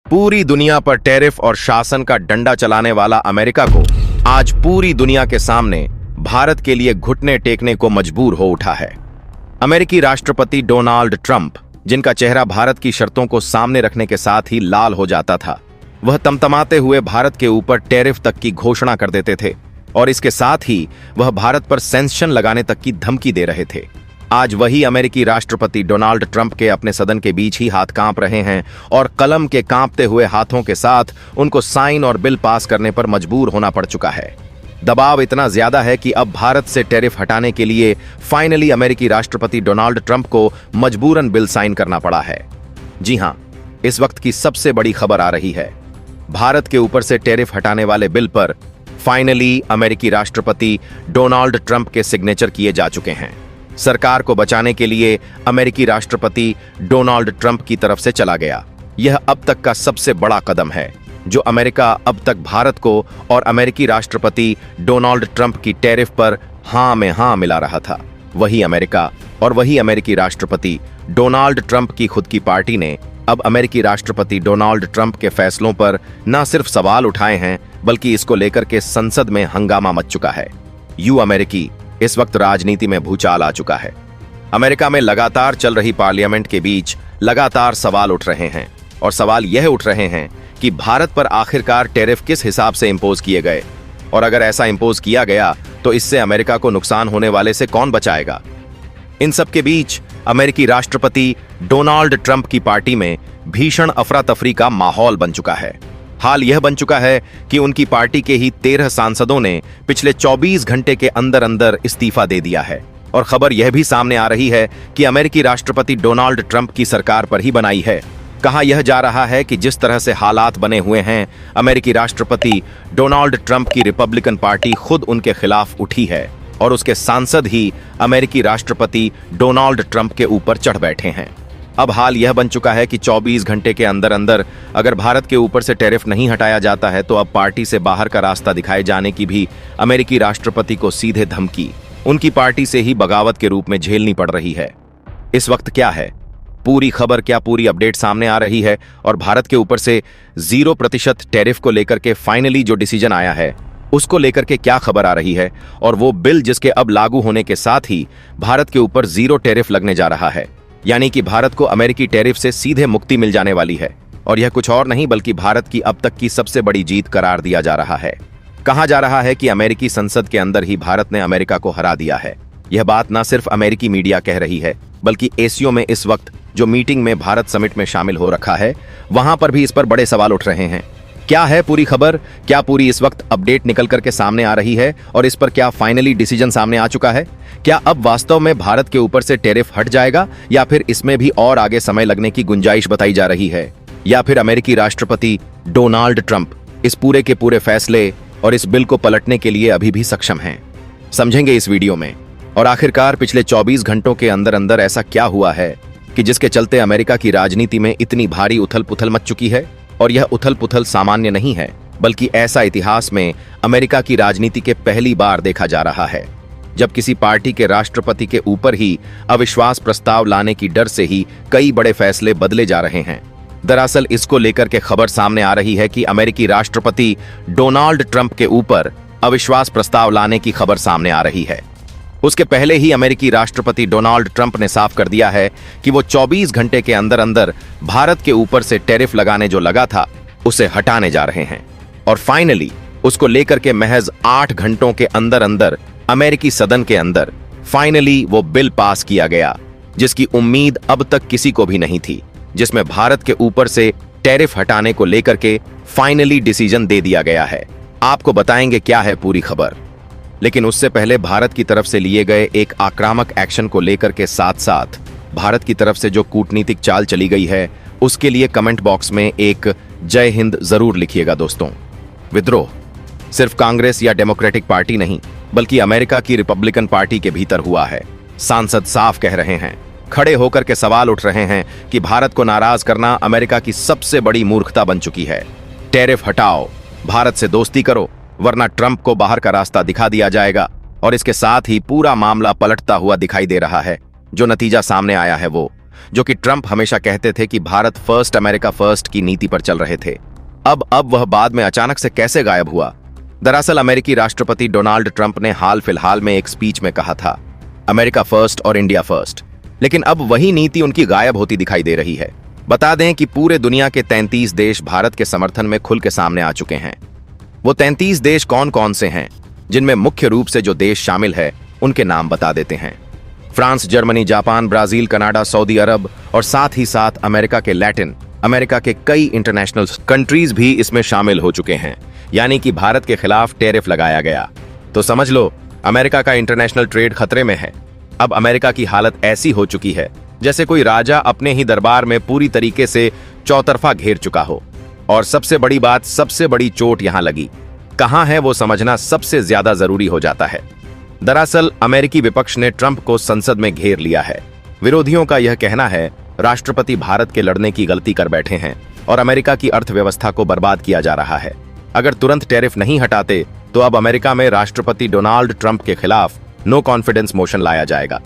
पूरी दुनिया पर टैरिफ और शासन का डंडा चलाने वाला अमेरिका को आज पूरी दुनिया के सामने भारत के लिए घुटने टेकने को मजबूर हो उठा है। अमेरिकी राष्ट्रपति डोनाल्ड ट्रंप, जिनका चेहरा भारत की शर्तों को सामने रखने के साथ ही लाल हो जाता था, वह तमतमाते हुए भारत के ऊपर टैरिफ तक की घोषणा कर देते थे और इसके साथ ही वह भारत पर सैंक्शन लगाने तक की धमकी दे रहे थे। आज वही अमेरिकी राष्ट्रपति डोनाल्ड ट्रंप के अपने सदन के बीच ही हाथ कांप रहे हैं और कलम के कांपते हुए हाथों के साथ उनको साइन और बिल पास करने पर मजबूर होना पड़ चुका है। दबाव इतना ज्यादा है कि अब भारत से टैरिफ हटाने के लिए फाइनली अमेरिकी राष्ट्रपति डोनाल्ड ट्रंप को मजबूरन बिल साइन करना पड़ा है। जी हां, इस वक्त की सबसे बड़ी खबर आ रही है। भारत के ऊपर से टैरिफ हटाने वाले बिल पर फाइनली अमेरिकी राष्ट्रपति डोनाल्ड ट्रंप के सिग्नेचर किए जा चुके हैं। सरकार को बचाने के लिए अमेरिकी राष्ट्रपति डोनाल्ड ट्रंप की तरफ से चला गया। यह अब तक का सबसे बड़ा कदम है जो अमेरिका अब तक भारत को और अमेरिकी राष्ट्रपति डोनाल्ड ट्रंप की टैरिफ पर हां में हां मिला रहा था। वही अमेरिका और वही अमेरिकी राष्ट्रपति डोनाल्ड ट्रंप की खुद की पार्टी ने अब अमेरिकी राष्ट्रपति डोनाल्ड ट्रंप के फैसलों पर न सिर्फ सवाल उठाए हैं बल्कि इसको लेकर के संसद में हंगामा मच चुका है। अमेरिकी इस वक्त राजनीति में भूचाल आ चुका है। अमेरिका में लगातार चल रही पार्लियामेंट के बीच लगातार सवाल उठ रहे हैं और सवाल यह उठ रहे हैं कि भारत पर आखिरकार टैरिफ किस हिसाब से इंपोज किए गए और अगर ऐसा इंपोज किया गया तो इससे अमेरिका को नुकसान होने वाले से कौन बचाएगा। इन सब के बीच अमेरिकी राष्ट्रपति डोनाल्ड ट्रंप की पार्टी में भीषण अफरा तफरी का माहौल बन चुका है। हाल यह बन चुका है कि उनकी पार्टी के ही 13 सांसदों ने पिछले 24 घंटे के अंदर अंदर इस्तीफा दे दिया है और खबर यह भी सामने आ रही है कि अमेरिकी राष्ट्रपति डोनाल्ड ट्रंप की सरकार पर ही बनाई है। कहा यह जा रहा है कि जिस तरह से हालात बने हुए हैं, अमेरिकी राष्ट्रपति डोनाल्ड ट्रंप की रिपब्लिकन पार्टी खुद उनके खिलाफ उठी है और उसके सांसद ही अमेरिकी राष्ट्रपति डोनाल्ड ट्रंप के ऊपर चढ़ बैठे हैं। अब हाल यह बन चुका है कि 24 घंटे के अंदर अंदर अगर भारत के ऊपर से टैरिफ नहीं हटाया जाता है तो अब पार्टी से बाहर का रास्ता दिखाए जाने की भी अमेरिकी राष्ट्रपति को सीधे धमकी उनकी पार्टी से ही बगावत के रूप में झेलनी पड़ रही है। इस वक्त क्या है पूरी खबर, क्या पूरी अपडेट सामने आ रही है और भारत के ऊपर से 0% टैरिफ को लेकर के फाइनली जो डिसीजन आया है उसको लेकर के क्या खबर आ रही है और वो बिल जिसके अब लागू होने के साथ ही भारत के ऊपर 0 टैरिफ लगने जा रहा है, यानी कि भारत को अमेरिकी टैरिफ से सीधे मुक्ति मिल जाने वाली है। और यह कुछ और नहीं बल्कि भारत की अब तक की सबसे बड़ी जीत करार दिया जा रहा है। कहा जा रहा है कि अमेरिकी संसद के अंदर ही भारत ने अमेरिका को हरा दिया है। यह बात न सिर्फ अमेरिकी मीडिया कह रही है बल्कि एशियो में इस वक्त जो मीटिंग में भारत समिट में शामिल हो रखा है वहां पर भी इस पर बड़े सवाल उठ रहे हैं। क्या है पूरी खबर, क्या पूरी इस वक्त अपडेट निकल करके सामने आ रही है और इस पर क्या फाइनली डिसीजन सामने आ चुका है? क्या अब वास्तव में भारत के ऊपर से टैरिफ हट जाएगा या फिर इसमें भी और आगे समय लगने की गुंजाइश बताई जा रही है, या फिर अमेरिकी राष्ट्रपति डोनाल्ड ट्रंप इस पूरे के पूरे फैसले और इस बिल को पलटने के लिए अभी भी सक्षम हैं? समझेंगे इस वीडियो में। और आखिरकार पिछले 24 घंटों के अंदर अंदर ऐसा क्या हुआ है कि जिसके चलते अमेरिका की राजनीति में इतनी भारी उथल पुथल मच चुकी है। और यह उथल पुथल सामान्य नहीं है बल्कि ऐसा इतिहास में अमेरिका की राजनीति के पहली बार देखा जा रहा है जब किसी पार्टी के राष्ट्रपति के ऊपर ही अविश्वास प्रस्ताव लाने की डर से ही कई बड़े फैसले बदले जा रहे हैं। दरअसल इसको लेकर के खबर सामने आ रही है कि अमेरिकी राष्ट्रपति डोनाल्ड ट्रंप के ऊपर अविश्वास प्रस्ताव लाने की खबर सामने आ रही है। उसके पहले ही अमेरिकी राष्ट्रपति डोनाल्ड ट्रंप ने साफ कर दिया है कि वो 24 घंटे के अंदर अंदर भारत के ऊपर से टैरिफ लगाने जो लगा था उसे हटाने जा रहे हैं और फाइनली उसको लेकर के महज 8 घंटों के अंदर अंदर अमेरिकी सदन के अंदर फाइनली वो बिल पास किया गया जिसकी उम्मीद अब तक किसी को भी नहीं थी, जिसमें भारत के ऊपर से टैरिफ हटाने को लेकर के फाइनली डिसीजन दे दिया गया है। आपको बताएंगे क्या है पूरी खबर, लेकिन उससे पहले भारत की तरफ से लिए गए एक आक्रामक एक्शन को लेकर के साथ साथ भारत की तरफ से जो कूटनीतिक चाल चली गई है उसके लिए कमेंट बॉक्स में एक जय हिंद जरूर लिखिएगा दोस्तों। विद्रोह सिर्फ कांग्रेस या डेमोक्रेटिक पार्टी नहीं बल्कि अमेरिका की रिपब्लिकन पार्टी के भीतर हुआ है। सांसद साफ कह रहे हैं, खड़े होकर के सवाल उठ रहे हैं कि भारत को नाराज करना अमेरिका की सबसे बड़ी मूर्खता बन चुकी है। टैरिफ हटाओ, भारत से दोस्ती करो, वरना ट्रंप को बाहर का रास्ता दिखा दिया जाएगा। और इसके साथ ही पूरा मामला पलटता हुआ दिखाई दे रहा है। जो नतीजा सामने आया है वो जो कि ट्रंप हमेशा कहते थे कि भारत फर्स्ट अमेरिका फर्स्ट की नीति पर चल रहे थे। अब वह बाद में अचानक से कैसे गायब हुआ? दरअसल अमेरिकी राष्ट्रपति डोनाल्ड ट्रंप ने हाल फिलहाल में एक स्पीच में कहा था अमेरिका फर्स्ट और इंडिया फर्स्ट, लेकिन अब वही नीति उनकी गायब होती दिखाई दे रही है। बता दें कि पूरे दुनिया के 33 देश भारत के समर्थन में खुल के सामने आ चुके हैं। वो 33 देश कौन कौन से हैं, जिनमें मुख्य रूप से जो देश शामिल है उनके नाम बता देते हैं। France, Germany, Japan, Brazil, Canada, Saudi Arabia और साथ ही साथ अमेरिका के लैटिन अमेरिका के कई इंटरनेशनल कंट्रीज भी इसमें शामिल हो चुके हैं। यानी कि भारत के खिलाफ टैरिफ लगाया गया। तो समझ लो अमेरिका का इंटरनेशनल ट्रेड खतरे में है। अब अमेरिका की हालत ऐसी हो चुकी है जैसे कोई राजा अपने ही दरबार में पूरी तरीके से चौतरफा घेर चुका हो। और सबसे बड़ी बात, सबसे बड़ी चोट यहां लगी कहां है वो समझना सबसे ज्यादा जरूरी हो जाता है। दरअसल अमेरिकी विपक्ष ने ट्रंप को संसद में घेर लिया है। विरोधियों का यह कहना है राष्ट्रपति भारत के लड़ने की गलती कर बैठे हैं और अमेरिका की अर्थव्यवस्था को बर्बाद किया जा रहा है। अगर तुरंत टैरिफ नहीं हटाते तो अब अमेरिका में राष्ट्रपति डोनाल्ड ट्रंप के खिलाफ नो कॉन्फिडेंस मोशन लाया जाएगा।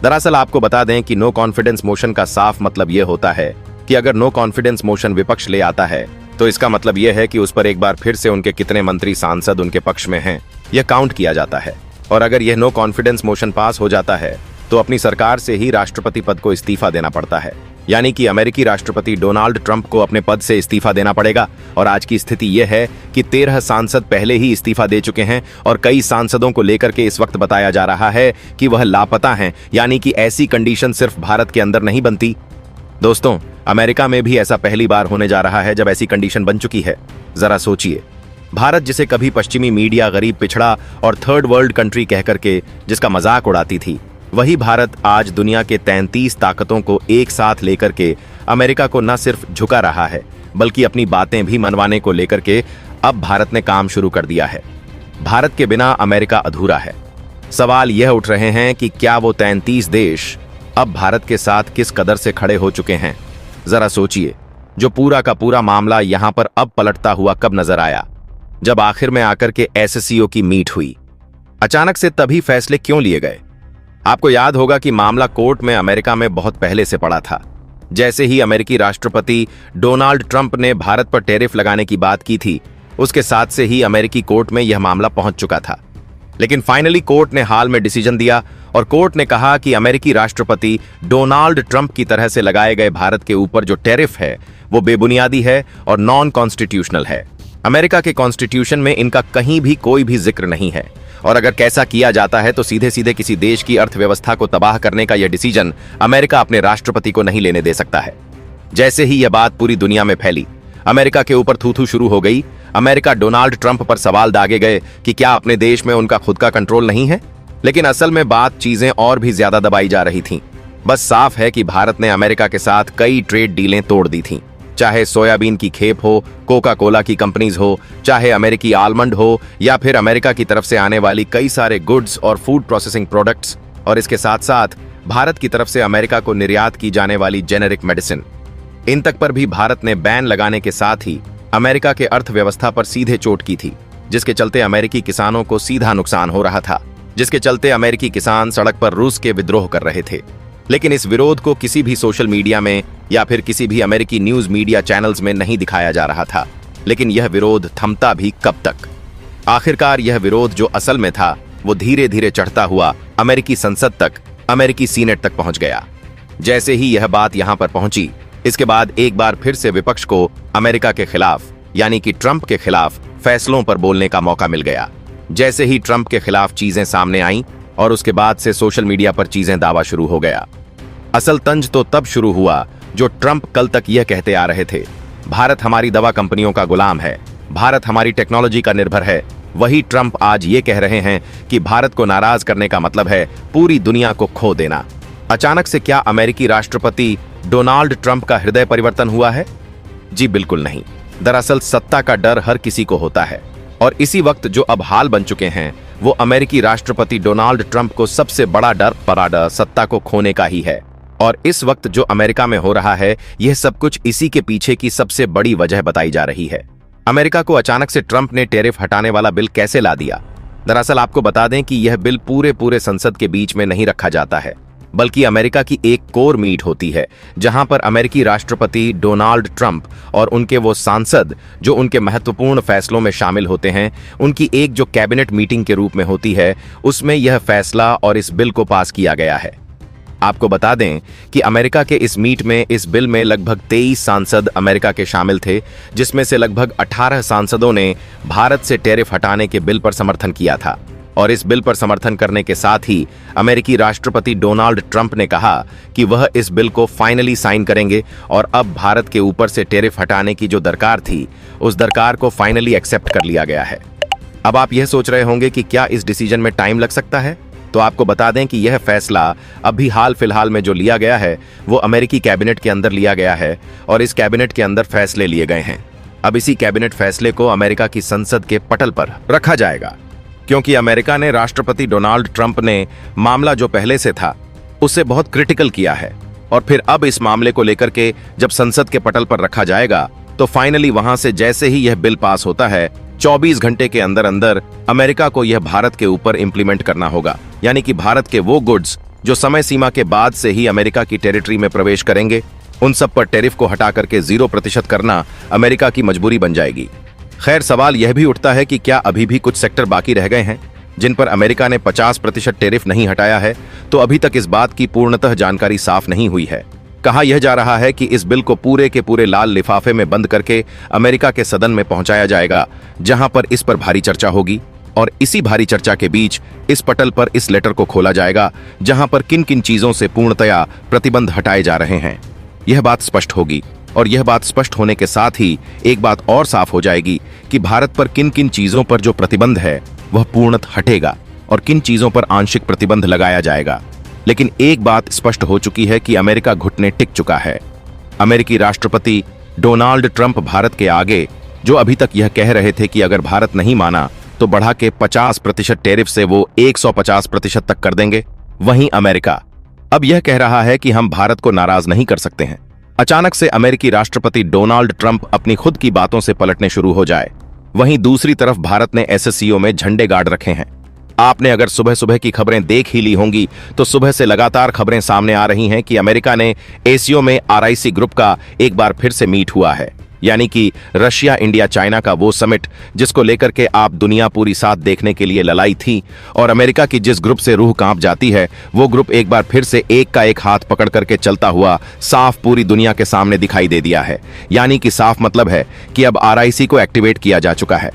दरअसल आपको बता दें कि नो कॉन्फिडेंस मोशन का साफ मतलब यह होता है कि अगर नो कॉन्फिडेंस मोशन विपक्ष ले आता है तो इसका मतलब यह है कि उस पर एक बार फिर से उनके कितने मंत्री सांसद उनके पक्ष में हैं यह काउंट किया जाता है। और अगर यह नो कॉन्फिडेंस मोशन पास हो जाता है तो अपनी सरकार से ही राष्ट्रपति पद को इस्तीफा देना पड़ता है। यानी कि अमेरिकी राष्ट्रपति डोनाल्ड ट्रंप को अपने पद से इस्तीफा देना पड़ेगा। और आज की स्थिति यह है कि 13 सांसद पहले ही इस्तीफा दे चुके हैं और कई सांसदों को लेकर के इस वक्त बताया जा रहा है कि वह लापता हैं। यानी कि ऐसी कंडीशन सिर्फ भारत के अंदर नहीं बनती दोस्तों, अमेरिका में भी ऐसा पहली बार होने जा रहा है जब ऐसी कंडीशन बन चुकी है। जरा सोचिए, भारत जिसे कभी पश्चिमी मीडिया गरीब, पिछड़ा और थर्ड वर्ल्ड कंट्री कहकर के जिसका मजाक उड़ाती थी, वही भारत आज दुनिया के 33 ताकतों को एक साथ लेकर के अमेरिका को न सिर्फ झुका रहा है बल्कि अपनी बातें भी मनवाने को लेकर के अब भारत ने काम शुरू कर दिया है। भारत के बिना अमेरिका अधूरा है। सवाल यह उठ रहे हैं कि क्या वो 33 देश अब भारत के साथ किस कदर से खड़े हो चुके हैं। जरा सोचिए, जो पूरा का पूरा मामला यहां पर अब पलटता हुआ कब नजर आया, जब आखिर में आकर के एससीओ की मीट हुई। अचानक से तभी फैसले क्यों लिए गए? आपको याद होगा कि मामला कोर्ट में अमेरिका में बहुत पहले से पड़ा था। जैसे ही अमेरिकी राष्ट्रपति डोनाल्ड ट्रंप ने भारत पर टैरिफ लगाने की बात की थी, उसके साथ से ही अमेरिकी कोर्ट में यह मामला पहुंच चुका था। लेकिन फाइनली कोर्ट ने हाल में डिसीजन दिया और कोर्ट ने कहा कि अमेरिकी राष्ट्रपति डोनाल्ड ट्रंप की तरह से लगाए गए भारत के ऊपर जो टैरिफ है वो बेबुनियादी है और नॉन कॉन्स्टिट्यूशनल है। अमेरिका के कॉन्स्टिट्यूशन में इनका कहीं भी कोई भी जिक्र नहीं है और अगर कैसा किया जाता है तो सीधे सीधे किसी देश की अर्थव्यवस्था को तबाह करने का यह डिसीजन अमेरिका अपने राष्ट्रपति को नहीं लेने दे सकता है। जैसे ही यह बात पूरी दुनिया में फैली, अमेरिका के ऊपर थू थू शुरू हो गई। अमेरिका डोनाल्ड ट्रंप पर सवाल दागे गए कि क्या अपने देश में उनका खुद का कंट्रोल नहीं है। लेकिन असल में बात चीजें और भी ज्यादा दबाई जा रही थीं। बस साफ है कि भारत ने अमेरिका के साथ कई ट्रेड डीलें तोड़ दी थीं। चाहे सोयाबीन की खेप हो, कोका कोला की कंपनीज हो, चाहे अमेरिकी आलमंड हो या फिर अमेरिका की तरफ से आने वाली कई सारे गुड्स और फूड प्रोसेसिंग प्रोडक्ट्स, और इसके साथ साथ भारत की तरफ से अमेरिका को निर्यात की जाने वाली जेनेरिक मेडिसिन, इन तक पर भी भारत ने बैन लगाने के साथ ही अमेरिका के अर्थव्यवस्था पर सीधे चोट की थी, जिसके चलते अमेरिकी किसानों को सीधा नुकसान हो रहा था, जिसके चलते अमेरिकी किसान सड़क पर रूस के विद्रोह कर रहे थे। लेकिन इस विरोध को किसी भी सोशल मीडिया में या फिर किसी भी अमेरिकी न्यूज मीडिया चैनल्स में नहीं दिखाया जा रहा था। लेकिन यह विरोध थमता भी कब तक? आखिरकार यह विरोध जो असल में था वो धीरे धीरे चढ़ता हुआ अमेरिकी संसद तक, अमेरिकी सीनेट तक पहुंच गया। जैसे ही यह बात यहां पर पहुंची, इसके बाद एक बार फिर से विपक्ष को अमेरिका के खिलाफ यानी कि ट्रंप के खिलाफ फैसलों पर बोलने का मौका मिल गया। जैसे ही ट्रंप के खिलाफ चीजें सामने आईं और उसके बाद से सोशल मीडिया पर चीजें दावा शुरू हो गया। असल तंज तो तब शुरू हुआ जो ट्रंप कल तक यह कहते आ रहे थे, भारत हमारी दवा कंपनियों का गुलाम है, भारत हमारी टेक्नोलॉजी का निर्भर है। वही ट्रंप आज ये कह रहे हैं कि भारत को नाराज करने का मतलब है पूरी दुनिया को खो देना। अचानक से क्या अमेरिकी राष्ट्रपति डोनाल्ड ट्रंप का हृदय परिवर्तन हुआ है? जी बिल्कुल नहीं। दरअसल सत्ता का डर हर किसी को होता है और इसी वक्त जो अब हाल बन चुके हैं वो अमेरिकी राष्ट्रपति डोनाल्ड ट्रंप को सबसे बड़ा डर सत्ता को खोने का ही है। और इस वक्त जो अमेरिका में हो रहा है यह सब कुछ इसी के पीछे की सबसे बड़ी वजह बताई जा रही है। अमेरिका को अचानक से ट्रंप ने टैरिफ हटाने वाला बिल कैसे ला दिया? दरअसल आपको बता दें कि यह बिल पूरे संसद के बीच में नहीं रखा जाता है। बल्कि अमेरिका की एक कोर मीट होती है, जहां पर अमेरिकी राष्ट्रपति डोनाल्ड ट्रंप और उनके वो सांसद जो उनके महत्वपूर्ण फैसलों में शामिल होते हैं, उनकी एक जो कैबिनेट मीटिंग के रूप में होती है, उसमें यह फैसला और इस बिल को पास किया गया है। आपको बता दें कि अमेरिका के इस मीट में इस बिल में लगभग 23 सांसद अमेरिका के शामिल थे, जिसमें से लगभग 18 सांसदों ने भारत से टैरिफ हटाने के बिल पर समर्थन किया था। और इस बिल पर समर्थन करने के साथ ही अमेरिकी राष्ट्रपति डोनाल्ड ट्रंप ने कहा कि वह इस बिल को फाइनली साइन करेंगे और अब भारत के ऊपर से टैरिफ हटाने की जो दरकार थी, उस दरकार को फाइनली एक्सेप्ट कर लिया गया है। अब आप यह सोच रहे होंगे कि क्या इस डिसीजन में टाइम लग सकता है, तो आपको बता दें कि यह फैसला अभी हाल फिलहाल में जो लिया गया है वो अमेरिकी कैबिनेट के अंदर लिया गया है और इस कैबिनेट के अंदर फैसले लिए गए हैं। अब इसी कैबिनेट फैसले को अमेरिका की संसद के पटल पर रखा जाएगा, क्योंकि अमेरिका ने राष्ट्रपति डोनाल्ड ट्रंप ने मामला जो पहले से था उसे बहुत क्रिटिकल किया है और फिर अब इस मामले को लेकर के जब संसद के पटल पर रखा जाएगा तो फाइनली वहां से जैसे ही यह बिल पास होता है 24 घंटे के अंदर अंदर अमेरिका को यह भारत के ऊपर इंप्लीमेंट करना होगा। यानी कि भारत के वो गुड्स जो समय सीमा के बाद से ही अमेरिका की टेरिटरी में प्रवेश करेंगे, उन सब पर टैरिफ को हटा करके 0% करना अमेरिका की मजबूरी बन जाएगी। खैर, सवाल यह भी उठता है कि क्या अभी भी कुछ सेक्टर बाकी रह गए हैं जिन पर अमेरिका ने 50% टैरिफ नहीं हटाया है, तो अभी तक इस बात की पूर्णतः जानकारी साफ नहीं हुई है। कहा यह जा रहा है कि इस बिल को पूरे के पूरे लाल लिफाफे में बंद करके अमेरिका के सदन में पहुंचाया जाएगा, जहां पर इस पर भारी चर्चा होगी और इसी भारी चर्चा के बीच इस पटल पर इस लेटर को खोला जाएगा, जहां पर किन किन चीजों से पूर्णतया प्रतिबंध हटाए जा रहे हैं, यह बात स्पष्ट होगी। और यह बात स्पष्ट होने के साथ ही एक बात और साफ हो जाएगी कि भारत पर किन किन चीजों पर जो प्रतिबंध है वह पूर्णतः हटेगा और किन चीजों पर आंशिक प्रतिबंध लगाया जाएगा। लेकिन एक बात स्पष्ट हो चुकी है कि अमेरिका घुटने टिक चुका है। अमेरिकी राष्ट्रपति डोनाल्ड ट्रंप भारत के आगे जो अभी तक यह कह रहे थे कि अगर भारत नहीं माना तो बढ़ा के 50% टैरिफ से वो 150% तक कर देंगे, वहीं अमेरिका अब यह कह रहा है कि हम भारत को नाराज नहीं कर सकते हैं। अचानक से अमेरिकी राष्ट्रपति डोनाल्ड ट्रंप अपनी खुद की बातों से पलटने शुरू हो जाए। वहीं दूसरी तरफ भारत ने एससीओ में झंडे गाड़ रखे हैं। आपने अगर सुबह सुबह की खबरें देख ही ली होंगी तो सुबह से लगातार खबरें सामने आ रही हैं कि अमेरिका ने एसीओ में आरआईसी ग्रुप का एक बार फिर से मीट हुआ है, यानी कि रशिया इंडिया चाइना का वो समिट जिसको लेकर के आप दुनिया पूरी साथ देखने के लिए ललाई थी। और अमेरिका की जिस ग्रुप से रूह कांप जाती है, वो ग्रुप एक बार फिर से एक का एक हाथ पकड़ करके चलता हुआ साफ पूरी दुनिया के सामने दिखाई दे दिया है। यानी कि साफ मतलब है कि अब आरआईसी को एक्टिवेट किया जा चुका है।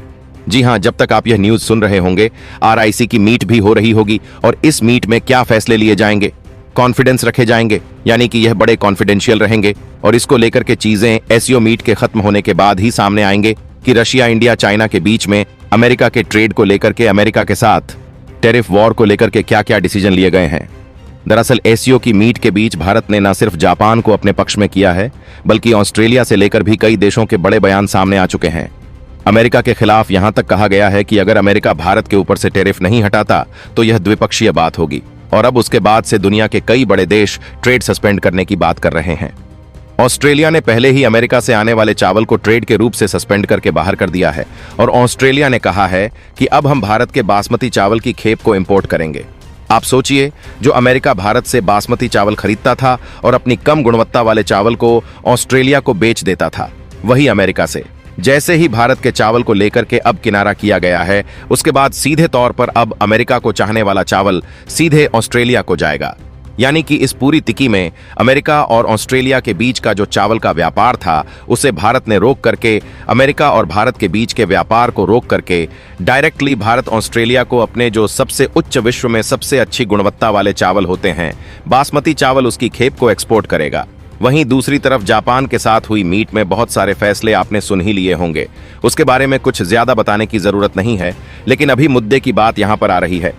जी हां, जब तक आप यह न्यूज सुन रहे होंगे आरआईसी की मीट भी हो रही होगी और इस मीट में क्या फैसले लिए जाएंगे, कॉन्फिडेंस रखे जाएंगे, यानी कि यह बड़े कॉन्फिडेंशियल रहेंगे और इसको लेकर के चीजें एससीओ मीट के खत्म होने के बाद ही सामने आएंगे कि रशिया इंडिया चाइना के बीच में अमेरिका के ट्रेड को लेकर के, अमेरिका के साथ टैरिफ वॉर को लेकर के क्या क्या डिसीजन लिए गए हैं। दरअसल एससीओ की मीट के बीच भारत ने न सिर्फ जापान को अपने पक्ष में किया है, बल्कि ऑस्ट्रेलिया से लेकर भी कई देशों के बड़े बयान सामने आ चुके हैं। अमेरिका के खिलाफ यहां तक कहा गया है कि अगर अमेरिका भारत के ऊपर से टैरिफ नहीं हटाता तो यह द्विपक्षीय बात होगी और अब उसके बाद से दुनिया के कई बड़े देश ट्रेड सस्पेंड करने की बात कर रहे हैं। ऑस्ट्रेलिया ने पहले ही अमेरिका से आने वाले चावल को ट्रेड के रूप से सस्पेंड करके बाहर कर दिया है और ऑस्ट्रेलिया ने कहा है कि अब हम भारत के बासमती चावल की खेप को इंपोर्ट करेंगे। आप सोचिए, जो अमेरिका भारत से बासमती चावल खरीदता था और अपनी कम गुणवत्ता वाले चावल को ऑस्ट्रेलिया को बेच देता था, वही अमेरिका से जैसे ही भारत के चावल को लेकर के अब किनारा किया गया है, उसके बाद सीधे तौर पर अब अमेरिका को चाहने वाला चावल सीधे ऑस्ट्रेलिया को जाएगा। यानी कि इस पूरी तिकी में अमेरिका और ऑस्ट्रेलिया के बीच का जो चावल का व्यापार था उसे भारत ने रोक करके, अमेरिका और भारत के बीच के व्यापार को रोक करके डायरेक्टली भारत ऑस्ट्रेलिया को अपने जो सबसे उच्च, विश्व में सबसे अच्छी गुणवत्ता वाले चावल होते हैं, बासमती चावल, उसकी खेप को एक्सपोर्ट करेगा। वहीं दूसरी तरफ जापान के साथ हुई मीट में बहुत सारे फैसले आपने सुन ही लिए होंगे, उसके बारे में कुछ ज्यादा बताने की जरूरत नहीं है। लेकिन अभी मुद्दे की बात यहां पर आ रही है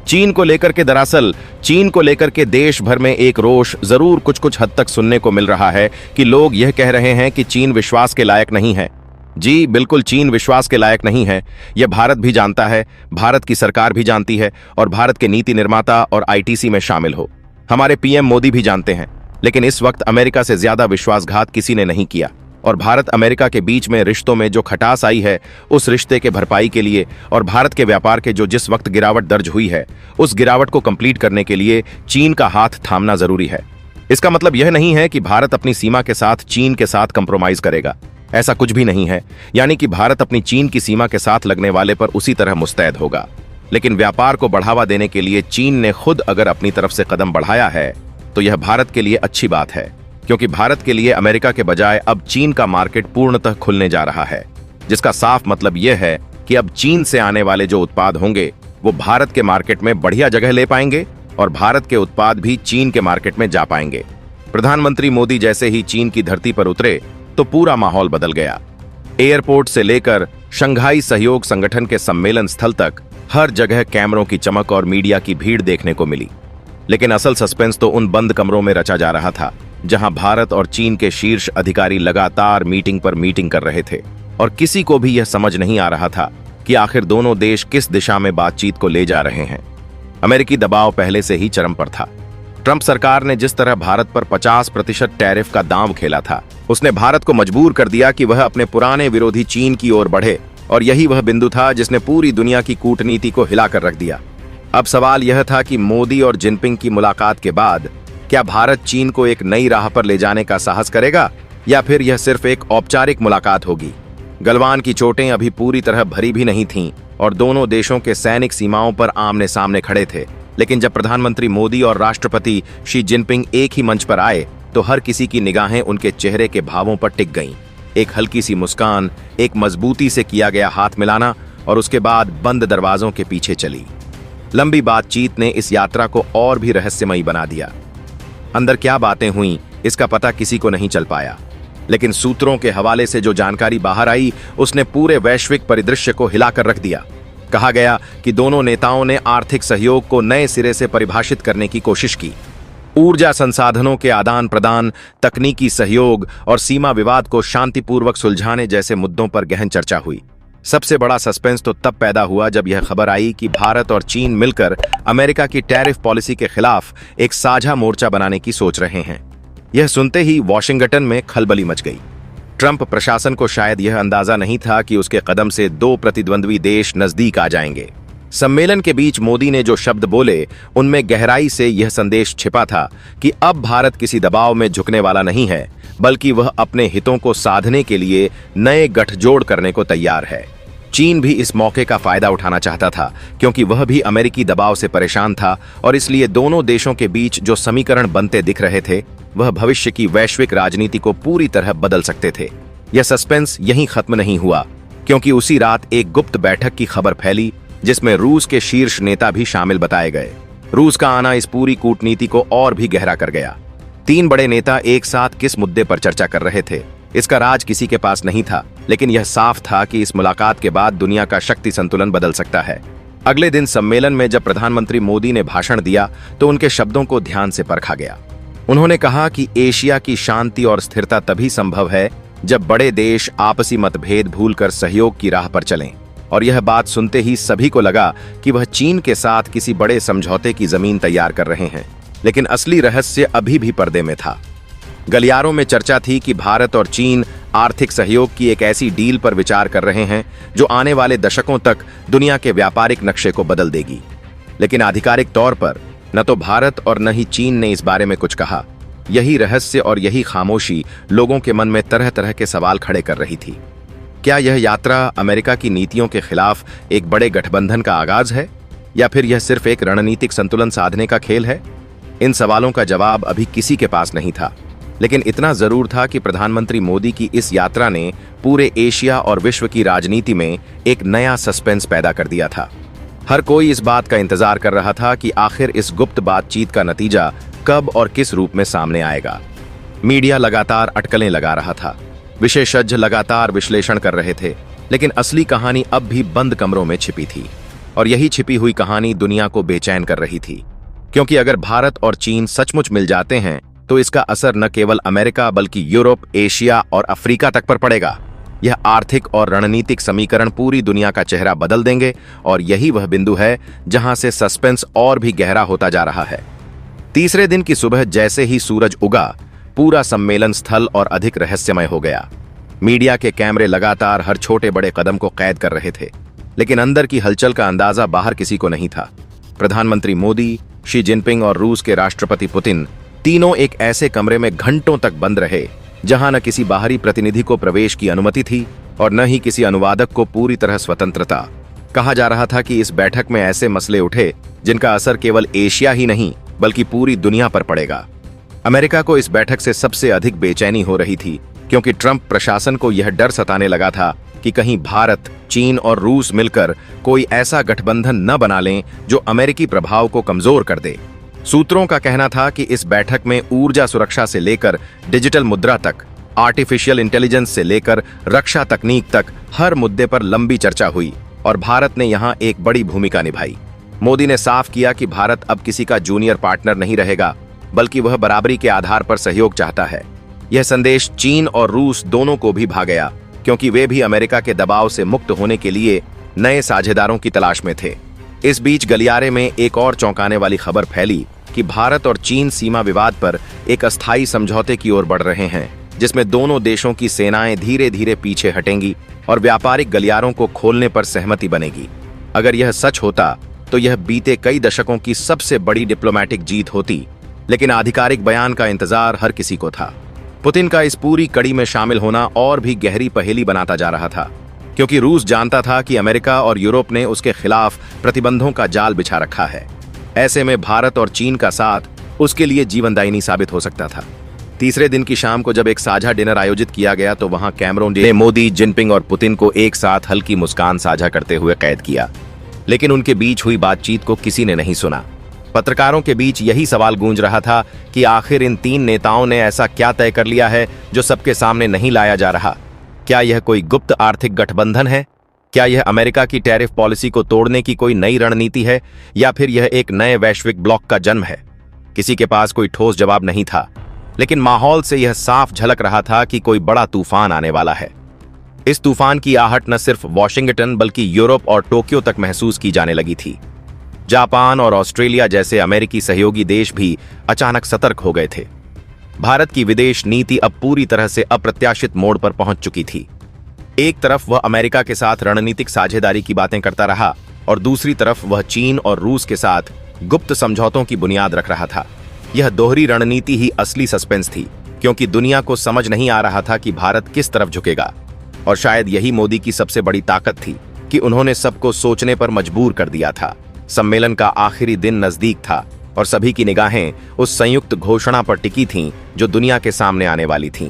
चीन को लेकर के। दरअसल चीन को लेकर के देश भर में एक रोष जरूर कुछ कुछ हद तक सुनने को मिल रहा है कि लोग यह कह रहे हैं कि चीन विश्वास के लायक नहीं है। जी बिल्कुल, चीन विश्वास के लायक नहीं है, यह भारत भी जानता है, भारत की सरकार भी जानती है और भारत के नीति निर्माता और आईटीसी में शामिल हो हमारे पीएम मोदी भी जानते हैं। लेकिन इस वक्त अमेरिका से ज्यादा विश्वासघात किसी ने नहीं किया। और भारत अमेरिका के बीच में रिश्तों में जो खटास आई है, उस रिश्ते के भरपाई के लिए और भारत के व्यापार के जो जिस वक्त गिरावट दर्ज हुई है, उस गिरावट को कंप्लीट करने के लिए चीन का हाथ थामना जरूरी है। इसका मतलब यह नहीं है कि भारत अपनी सीमा के साथ चीन के साथ कंप्रोमाइज करेगा, ऐसा कुछ भी नहीं है। यानी कि भारत अपनी चीन की सीमा के साथ लगने वाले पर उसी तरह मुस्तैद होगा। लेकिन व्यापार को बढ़ावा देने के लिए चीन ने खुद अगर अपनी तरफ से कदम बढ़ाया है तो यह भारत के लिए अच्छी बात है, क्योंकि भारत के लिए अमेरिका के बजाय अब चीन का मार्केट पूर्णतः खुलने जा रहा है, जिसका साफ मतलब यह है कि अब चीन से आने वाले जो उत्पाद होंगे वो भारत के मार्केट में बढ़िया जगह ले पाएंगे और भारत के उत्पाद भी चीन के मार्केट में जा पाएंगे। प्रधानमंत्री मोदी जैसे ही चीन की धरती पर उतरे तो पूरा माहौल बदल गया। एयरपोर्ट से लेकर शंघाई सहयोग संगठन के सम्मेलन स्थल तक हर जगह कैमरों की चमक और मीडिया की भीड़ देखने को मिली। लेकिन असल सस्पेंस तो उन बंद कमरों में रचा जा रहा था, जहां भारत और चीन के शीर्ष अधिकारी लगातार मीटिंग पर मीटिंग कर रहे थे और किसी को भी यह समझ नहीं आ रहा था कि आखिर दोनों देश किस दिशा में बातचीत को ले जा रहे हैं। अमेरिकी दबाव पहले से ही चरम पर था। ट्रंप सरकार ने जिस तरह भारत पर 50% टैरिफ का दांव खेला था, उसने भारत को मजबूर कर दिया कि वह अपने पुराने विरोधी चीन की ओर बढ़े, और यही वह बिंदु था जिसने पूरी दुनिया की कूटनीति को हिलाकर रख दिया। अब सवाल यह था कि मोदी और जिनपिंग की मुलाकात के बाद क्या भारत चीन को एक नई राह पर ले जाने का साहस करेगा, या फिर यह सिर्फ एक औपचारिक मुलाकात होगी। गलवान की चोटें अभी पूरी तरह भरी भी नहीं थीं और दोनों देशों के सैनिक सीमाओं पर आमने सामने खड़े थे। लेकिन जब प्रधानमंत्री मोदी और राष्ट्रपति शी जिनपिंग एक ही मंच पर आए तो हर किसी की निगाहें उनके चेहरे के भावों पर टिक गईं। एक हल्की सी मुस्कान, एक मजबूती से किया गया हाथ मिलाना और उसके बाद बंद दरवाजों के पीछे चली। लंबी बातचीत ने इस यात्रा को और भी रहस्यमयी बना दिया। अंदर क्या बातें हुईं इसका पता किसी को नहीं चल पाया, लेकिन सूत्रों के हवाले से जो जानकारी बाहर आई उसने पूरे वैश्विक परिदृश्य को हिलाकर रख दिया। कहा गया कि दोनों नेताओं ने आर्थिक सहयोग को नए सिरे से परिभाषित करने की कोशिश की। ऊर्जा संसाधनों के आदान प्रदान, तकनीकी सहयोग और सीमा विवाद को शांतिपूर्वक सुलझाने जैसे मुद्दों पर गहन चर्चा हुई। सबसे बड़ा सस्पेंस तो तब पैदा हुआ जब यह खबर आई कि भारत और चीन मिलकर अमेरिका की टैरिफ पॉलिसी के खिलाफ एक साझा मोर्चा बनाने की सोच रहे हैं। यह सुनते ही वॉशिंगटन में खलबली मच गई। ट्रंप प्रशासन को शायद यह अंदाजा नहीं था कि उसके कदम से दो प्रतिद्वंद्वी देश नजदीक आ जाएंगे। सम्मेलन के बीच मोदी ने जो शब्द बोले उनमें गहराई से यह संदेश छिपा था कि अब भारत किसी दबाव में झुकने वाला नहीं है, बल्कि वह अपने हितों को साधने के लिए नए गठजोड़ करने को तैयार है। चीन भी इस मौके का फायदा उठाना चाहता था, क्योंकि वह भी अमेरिकी दबाव से परेशान था और इसलिए दोनों देशों के बीच जो समीकरण बनते दिख रहे थे वह भविष्य की वैश्विक राजनीति को पूरी तरह बदल सकते थे। यह सस्पेंस यहीं खत्म नहीं हुआ, क्योंकि उसी रात एक गुप्त बैठक की खबर फैली जिसमें रूस के शीर्ष नेता भी शामिल बताए गए। रूस का आना इस पूरी कूटनीति को और भी गहरा कर गया। तीन बड़े नेता एक साथ किस मुद्दे पर चर्चा कर रहे थे इसका राज किसी के पास नहीं था, लेकिन यह साफ था कि इस मुलाकात के बाद दुनिया का शक्ति संतुलन बदल सकता है। अगले दिन सम्मेलन में जब प्रधानमंत्री मोदी ने भाषण दिया तो उनके शब्दों को ध्यान से परखा गया। उन्होंने कहा कि एशिया की शांति और स्थिरता तभी संभव है जब बड़े देश आपसी मतभेद भूलकर सहयोग की राह पर चलें। और यह बात सुनते ही सभी को लगा कि वह चीन के साथ किसी बड़े समझौते की जमीन तैयार कर रहे हैं, लेकिन असली रहस्य अभी भी पर्दे में था। गलियारों में चर्चा थी कि भारत और चीन आर्थिक सहयोग की एक ऐसी डील पर विचार कर रहे हैं जो आने वाले दशकों तक दुनिया के व्यापारिक नक्शे को बदल देगी। लेकिन आधिकारिक तौर पर न तो भारत और न ही चीन ने इस बारे में कुछ कहा। यही रहस्य और यही खामोशी लोगों के मन में तरह तरह के सवाल खड़े कर रही थी। क्या यह यात्रा अमेरिका की नीतियों के खिलाफ एक बड़े गठबंधन का आगाज है, या फिर यह सिर्फ एक रणनीतिक संतुलन साधने का खेल है? इन सवालों का जवाब अभी किसी के पास नहीं था, लेकिन इतना जरूर था कि प्रधानमंत्री मोदी की इस यात्रा ने पूरे एशिया और विश्व की राजनीति में एक नया सस्पेंस पैदा कर दिया था। हर कोई इस बात का इंतजार कर रहा था कि आखिर इस गुप्त बातचीत का नतीजा कब और किस रूप में सामने आएगा। मीडिया लगातार अटकलें लगा रहा था, विशेषज्ञ लगातार विश्लेषण कर रहे थे, लेकिन असली कहानी अब भी बंद कमरों में छिपी थी। और यही छिपी हुई कहानी दुनिया को बेचैन कर रही थी, क्योंकि अगर भारत और चीन सचमुच मिल जाते हैं तो इसका असर न केवल अमेरिका बल्कि यूरोप, एशिया और अफ्रीका तक पर पड़ेगा। यह आर्थिक और रणनीतिक समीकरण पूरी दुनिया का चेहरा बदल देंगे, और यही वह बिंदु है जहां से सस्पेंस और भी गहरा होता जा रहा है। तीसरे दिन की सुबह जैसे ही सूरज उगा, पूरा सम्मेलन स्थल और अधिक रहस्यमय हो गया। मीडिया के कैमरे लगातार हर छोटे बड़े कदम को कैद कर रहे थे, लेकिन अंदर की हलचल का अंदाजा बाहर किसी को नहीं था। प्रधानमंत्री मोदी, शी जिनपिंग और रूस के राष्ट्रपति पुतिन तीनों एक ऐसे कमरे में घंटों तक बंद रहे जहां न किसी बाहरी प्रतिनिधि को प्रवेश की अनुमति थी और न ही किसी अनुवादक को पूरी तरह स्वतंत्रता। कहा जा रहा था कि इस बैठक में ऐसे मसले उठे जिनका असर केवल एशिया ही नहीं बल्कि पूरी दुनिया पर पड़ेगा। अमेरिका को इस बैठक से सबसे अधिक बेचैनी हो रही थी, क्योंकि ट्रंप प्रशासन को यह डर सताने लगा था कि कहीं भारत, चीन और रूस मिलकर कोई ऐसा गठबंधन न बना लें जो अमेरिकी प्रभाव को कमजोर कर दे। सूत्रों का कहना था कि इस बैठक में ऊर्जा सुरक्षा से लेकर डिजिटल मुद्रा तक, आर्टिफिशियल इंटेलिजेंस से लेकर रक्षा तकनीक तक हर मुद्दे पर लंबी चर्चा हुई और भारत ने यहां एक बड़ी भूमिका निभाई। मोदी ने साफ किया कि भारत अब किसी का जूनियर पार्टनर नहीं रहेगा, बल्कि वह बराबरी के आधार पर सहयोग चाहता है। यह संदेश चीन और रूस दोनों को भी भा गया, क्योंकि वे भी अमेरिका के दबाव से मुक्त होने के लिए नए साझेदारों की तलाश में थे। इस बीच गलियारे में एक और चौंकाने वाली खबर फैली कि भारत और चीन सीमा विवाद पर एक अस्थायी समझौते की ओर बढ़ रहे हैं, जिसमें दोनों देशों की सेनाएं धीरे धीरे पीछे हटेंगी और व्यापारिक गलियारों को खोलने पर सहमति बनेगी। अगर यह सच होता तो यह बीते कई दशकों की सबसे बड़ी डिप्लोमैटिक जीत होती, लेकिन आधिकारिक बयान का इंतजार हर किसी को था। पुतिन का इस पूरी कड़ी में शामिल होना और भी गहरी पहेली बनाता जा रहा था, क्योंकि रूस जानता था कि अमेरिका और यूरोप ने उसके खिलाफ प्रतिबंधों का जाल बिछा रखा है। ऐसे में भारत और चीन का साथ उसके लिए जीवनदायिनी साबित हो सकता था। तीसरे दिन की शाम को जब एक साझा डिनर आयोजित किया गया तो वहां कैमरों ने मोदी, जिनपिंग और पुतिन को एक साथ हल्की मुस्कान साझा करते हुए कैद किया, लेकिन उनके बीच हुई बातचीत को किसी ने नहीं सुना। पत्रकारों के बीच यही सवाल गूंज रहा था कि आखिर इन तीन नेताओं ने ऐसा क्या तय कर लिया है जो सबके सामने नहीं लाया जा रहा। क्या यह कोई गुप्त आर्थिक गठबंधन है? क्या यह अमेरिका की टैरिफ पॉलिसी को तोड़ने की कोई नई रणनीति है, या फिर यह एक नए वैश्विक ब्लॉक का जन्म है? किसी के पास कोई ठोस जवाब नहीं था, लेकिन माहौल से यह साफ झलक रहा था कि कोई बड़ा तूफान आने वाला है। इस तूफान की आहट न सिर्फ वॉशिंगटन बल्कि यूरोप और टोक्यो तक महसूस की जाने लगी थी। जापान और ऑस्ट्रेलिया जैसे अमेरिकी सहयोगी देश भी अचानक सतर्क हो गए थे। भारत की विदेश नीति अब पूरी तरह से अप्रत्याशित मोड़ पर पहुंच चुकी थी। एक तरफ वह अमेरिका के साथ रणनीतिक साझेदारी की बातें करता रहा और दूसरी तरफ वह चीन और रूस के साथ गुप्त समझौतों की बुनियाद रख रहा था। यह दोहरी रणनीति ही असली सस्पेंस थी, क्योंकि दुनिया को समझ नहीं आ रहा था कि भारत किस तरफ झुकेगा। और शायद यही मोदी की सबसे बड़ी ताकत थी कि उन्होंने सबको सोचने पर मजबूर कर दिया था। सम्मेलन का आखिरी दिन नजदीक था और सभी की निगाहें उस संयुक्त घोषणा पर टिकी थीं जो दुनिया के सामने आने वाली थीं।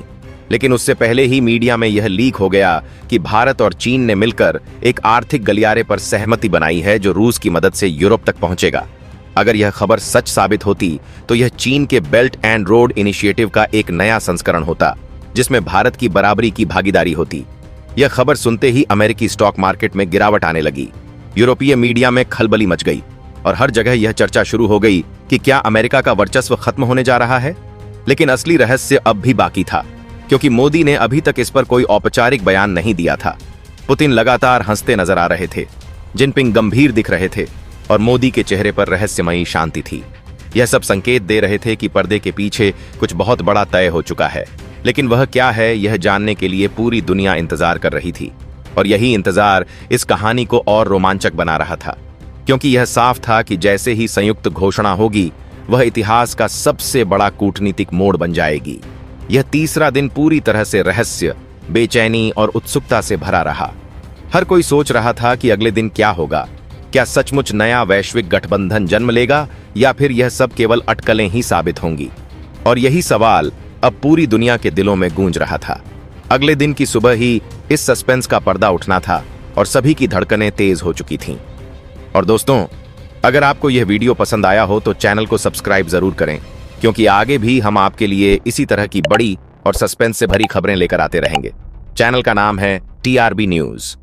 लेकिन उससे पहले ही मीडिया में यह लीक हो गया कि भारत और चीन ने मिलकर एक आर्थिक गलियारे पर सहमति बनाई है जो रूस की मदद से यूरोप तक पहुंचेगा। अगर यह खबर सच साबित होती तो यह चीन के बेल्ट एंड रोड इनिशिएटिव का एक नया संस्करण होता, जिसमें भारत की बराबरी की भागीदारी होती। यह खबर सुनते ही अमेरिकी स्टॉक मार्केट में गिरावट आने लगी। यूरोपीय मीडिया में खलबली मच गई और हर जगह यह चर्चा शुरू हो गई कि क्या अमेरिका का वर्चस्व खत्म होने जा रहा है। लेकिन असली रहस्य अब भी बाकी था, क्योंकि मोदी ने अभी तक इस पर कोई औपचारिक बयान नहीं दिया था। पुतिन लगातार हंसते नजर आ रहे थे, जिनपिंग गंभीर दिख रहे थे और मोदी के चेहरे पर रहस्यमयी शांति थी। यह सब संकेत दे रहे थे कि पर्दे के पीछे कुछ बहुत बड़ा तय हो चुका है, लेकिन वह क्या है यह जानने के लिए पूरी दुनिया इंतजार कर रही थी। और यही इंतजार इस कहानी को और रोमांचक बना रहा था, क्योंकि यह साफ था कि जैसे ही संयुक्त घोषणा होगी वह इतिहास का सबसे बड़ा कूटनीतिक मोड़ बन जाएगी। यह तीसरा दिन पूरी तरह से रहस्य, बेचैनी और उत्सुकता से भरा रहा। हर कोई सोच रहा था कि अगले दिन क्या होगा। क्या सचमुच नया वैश्विक गठबंधन जन्म लेगा, या फिर यह सब केवल अटकलें ही साबित होंगी? और यही सवाल अब पूरी दुनिया के दिलों में गूंज रहा था। अगले दिन की सुबह ही इस सस्पेंस का पर्दा उठना था और सभी की धड़कनें तेज हो चुकी थीं। और दोस्तों, अगर आपको यह वीडियो पसंद आया हो तो चैनल को सब्सक्राइब जरूर करें, क्योंकि आगे भी हम आपके लिए इसी तरह की बड़ी और सस्पेंस से भरी खबरें लेकर आते रहेंगे। चैनल का नाम है TRB न्यूज।